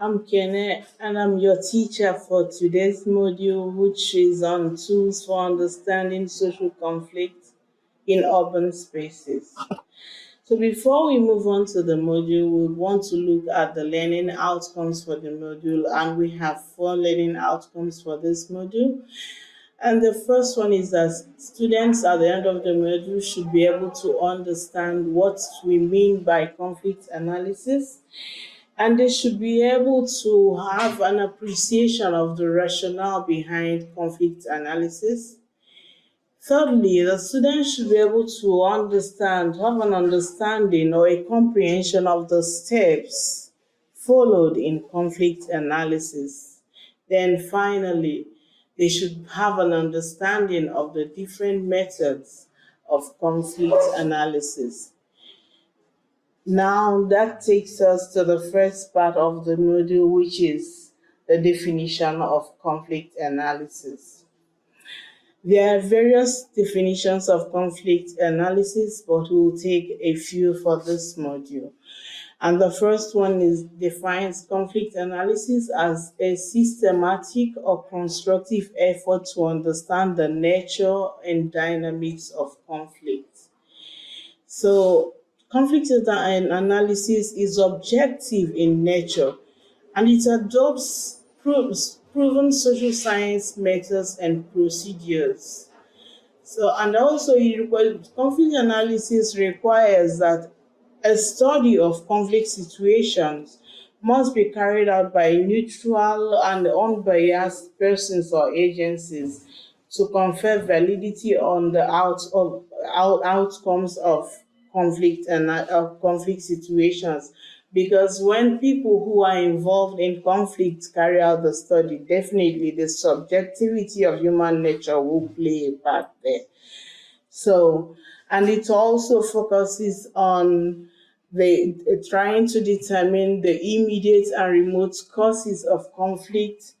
I'm Kene and I'm your teacher for today's module, which is on tools for understanding social conflict in urban spaces. So, before we move on to the module, we want to look at the learning outcomes for the module, and we have four learning outcomes for this module. And the first one is that students at the end of the module should be able to understand what we mean by conflict analysis, and they should be able to have an appreciation of the rationale behind conflict analysis. Thirdly, the students should be able to have an understanding or a comprehension of the steps followed in conflict analysis. Then finally, they should have an understanding of the different methods of conflict analysis. Now that takes us to the first part of the module, which is the definition of conflict analysis. There are various definitions of conflict analysis, but we'll take a few for this module. And the first one defines conflict analysis as a systematic or constructive effort to understand the nature and dynamics of conflict. So, conflict analysis is objective in nature, and it adopts proven social science methods and procedures. So, and also, conflict analysis requires that a study of conflict situations must be carried out by neutral and unbiased persons or agencies to confer validity on the outcomes of conflict situations. Because when people who are involved in conflict carry out the study, definitely the subjectivity of human nature will play a part there. So, and it also focuses on trying to determine the immediate and remote causes of conflict,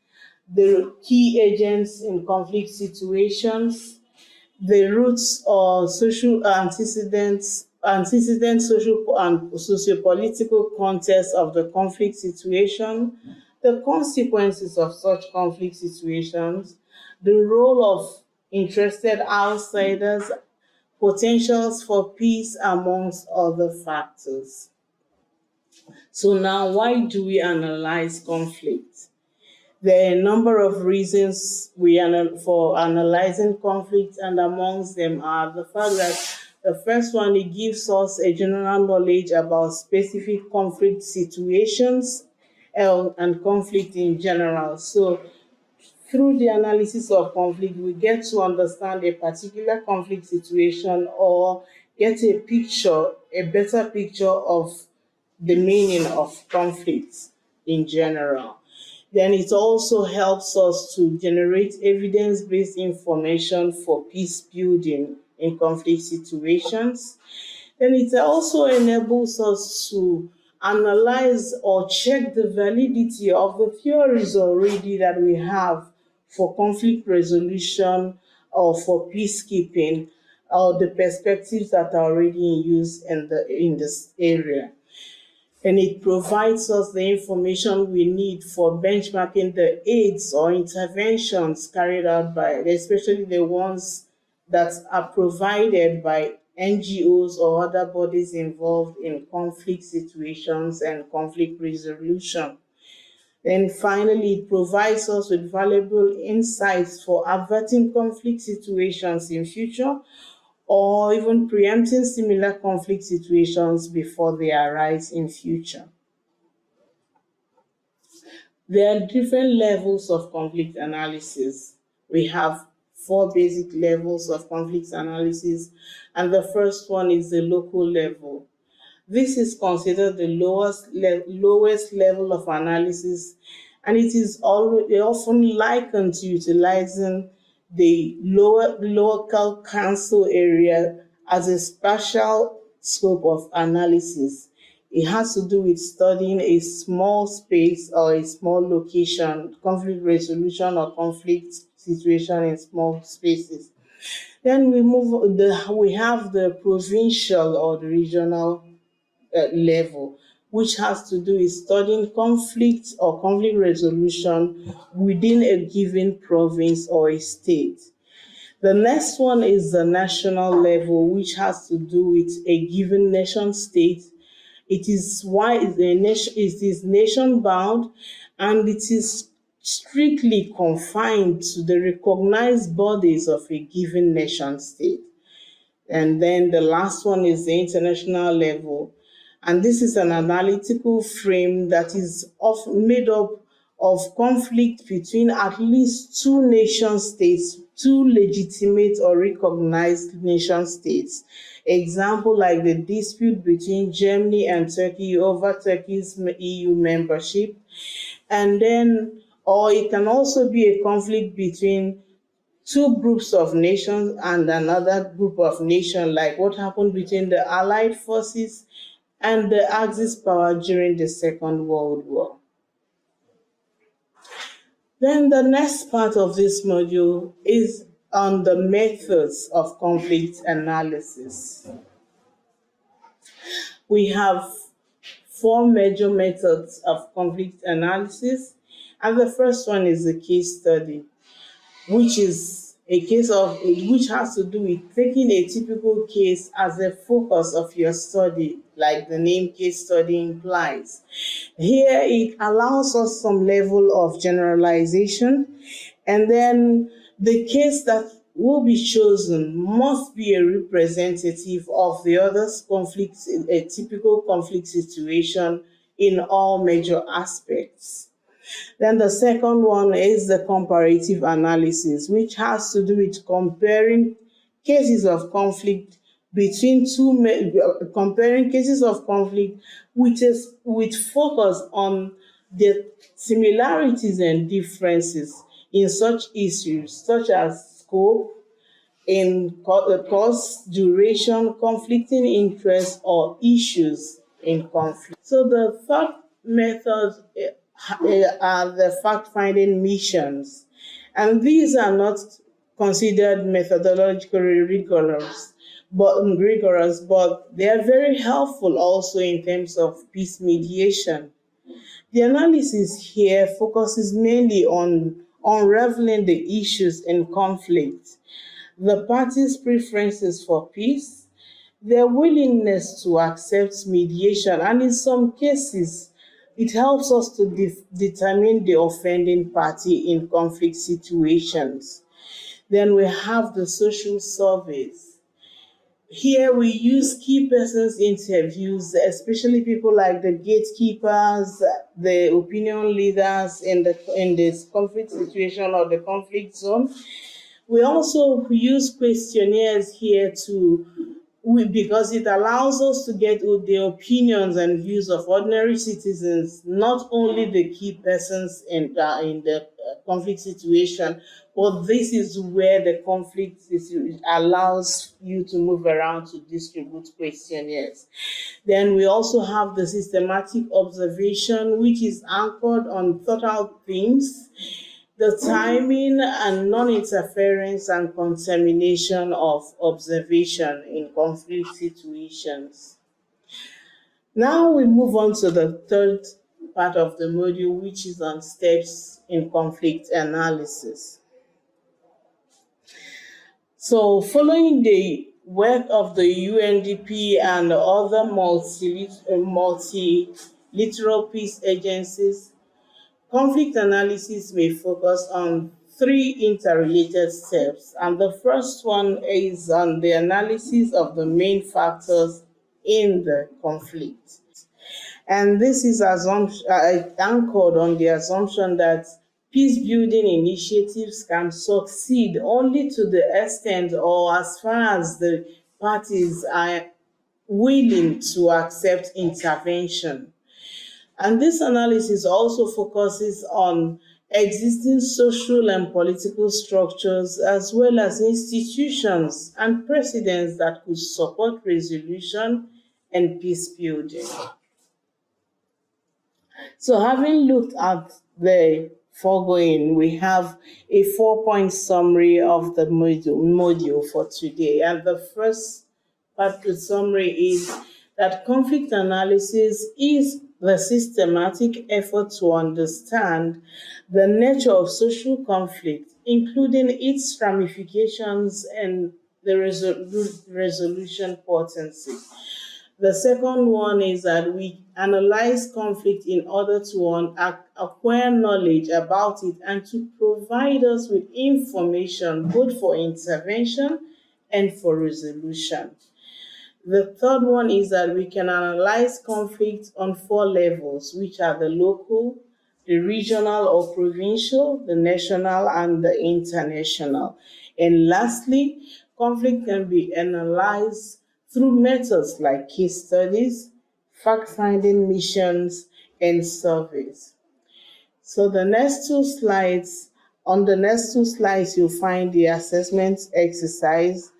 the key agents in conflict situations, the roots or social antecedent social and socio-political context of the conflict situation, the consequences of such conflict situations, the role of interested outsiders, potentials for peace, amongst other factors. So now, why do we analyze conflict? There are a number of reasons for analyzing conflict, and amongst them are the fact that the first one, it gives us a general knowledge about specific conflict situations and conflict in general. So through the analysis of conflict, we get to understand a particular conflict situation or get a better picture of the meaning of conflict in general. Then it also helps us to generate evidence-based information for peace building in conflict situations. Then it also enables us to analyze or check the validity of the theories already that we have for conflict resolution or for peacekeeping, or the perspectives that are already in use in this area. And it provides us the information we need for benchmarking the aids or interventions carried out by, especially the ones that are provided by NGOs or other bodies involved in conflict situations and conflict resolution. Then finally, it provides us with valuable insights for averting conflict situations in future, or even preempting similar conflict situations before they arise in future. There are different levels of conflict analysis. We have four basic levels of conflict analysis, and the first one is the local level. This is considered the lowest level of analysis, and it is often likened to utilizing the local council area as a spatial scope of analysis. It has to do with studying a small space or a small location, conflict resolution or conflict situation in small spaces. Then we have the provincial or the regional level, which has to do with studying conflict or conflict resolution within a given province or a state. The next one is the national level, which has to do with a given nation state. It is nation bound, and it is strictly confined to the recognized bodies of a given nation state. And then the last one is the international level. And this is an analytical frame that is made up of conflict between at least two nation states, two legitimate or recognized nation states. Example like the dispute between Germany and Turkey over Turkey's EU membership. And then, or it can also be a conflict between two groups of nations and another group of nations, like what happened between the Allied forces and the Axis power during the Second World War. Then the next part of this module is on the methods of conflict analysis. We have four major methods of conflict analysis, and the first one is the case study, which is which has to do with taking a typical case as a focus of your study, like the name case study implies. Here, it allows us some level of generalization, and then the case that will be chosen must be a representative of the other conflicts, a typical conflict situation in all major aspects. Then the second one is the comparative analysis, which has to do with comparing cases of conflict comparing cases of conflict with focus on the similarities and differences in such issues, such as scope, in cost, duration, conflicting interests, or issues in conflict. So the third method are the fact-finding missions, and these are not considered methodologically rigorous, but they are very helpful also in terms of peace mediation. The analysis here focuses mainly on unraveling the issues in conflict, the parties' preferences for peace, their willingness to accept mediation, and in some cases, it helps us to determine the offending party in conflict situations. Then we have the social surveys. Here we use key persons interviews, especially people like the gatekeepers, the opinion leaders in this conflict situation or the conflict zone. We also use questionnaires here because it allows us to get the opinions and views of ordinary citizens, not only the key persons in the conflict situation, but this is where the conflict allows you to move around to distribute questionnaires. Then we also have the systematic observation, which is anchored on thought-out themes, the timing and non-interference and contamination of observation in conflict situations. Now we move on to the third part of the module, which is on steps in conflict analysis. So following the work of the UNDP and other multilateral peace agencies, conflict analysis may focus on three interrelated steps, and the first one is on the analysis of the main factors in the conflict. And this is anchored on the assumption that peace-building initiatives can succeed only to the extent or as far as the parties are willing to accept intervention. And this analysis also focuses on existing social and political structures, as well as institutions and precedents that could support resolution and peace building. So having looked at the foregoing, we have a 4-point summary of the module for today. And the first part of the summary is that conflict analysis is the systematic effort to understand the nature of social conflict, including its ramifications and the resolution potency. The second one is that we analyze conflict in order to acquire knowledge about it and to provide us with information both for intervention and for resolution. The third one is that we can analyze conflict on 4 levels, which are the local, the regional or provincial, the national, and the international. And lastly, conflict can be analyzed through methods like case studies, fact-finding missions, and surveys. So on the next two slides, you'll find the assessment exercise.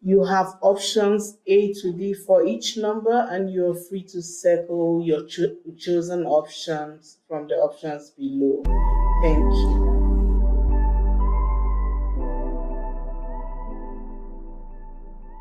You have options A to D for each number, and you're free to circle your chosen options from the options below. Thank you.